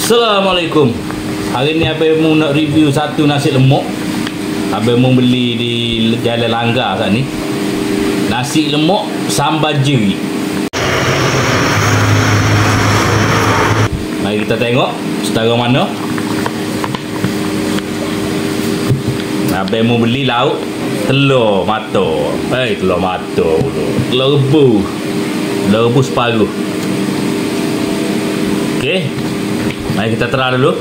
Assalamualaikum. Hari ni Abang Mu nak review satu nasi lemak. Abang Mu beli di Jalan Langgar saat ni. Nasi lemak sambal jeri. Mari kita tengok setara mana. Abang Mu beli lauk telur mata. Telur mata dulu. Telur rebus separuh. Okey. Mari kita terah dulu.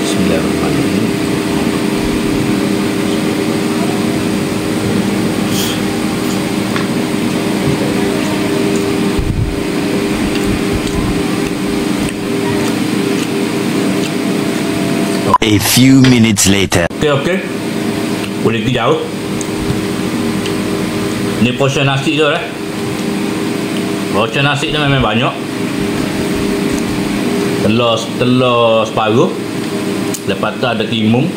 Bismillahirrahmanirrahim. A few minutes later. Okey. Boleh pergi jauh. Ni portion nasi tu Portion nasi tu memang banyak. Telur separuh. Lepas tu ada timun.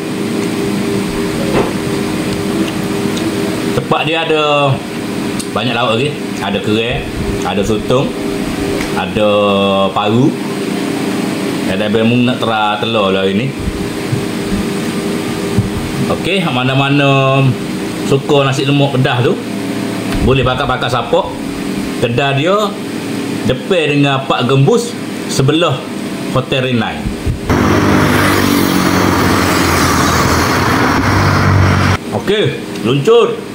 Tempat dia ada banyak lauk lagi. Ada kerang, ada sotong, ada paru. Ada Abang nak terah telur lah hari ni. Okey, mana-mana suka nasi lemak pedas tu boleh bakar-bakar sapok. Kedai dia depan dengan Pak Gembus, sebelah Hotel Renai. Okey, luncur.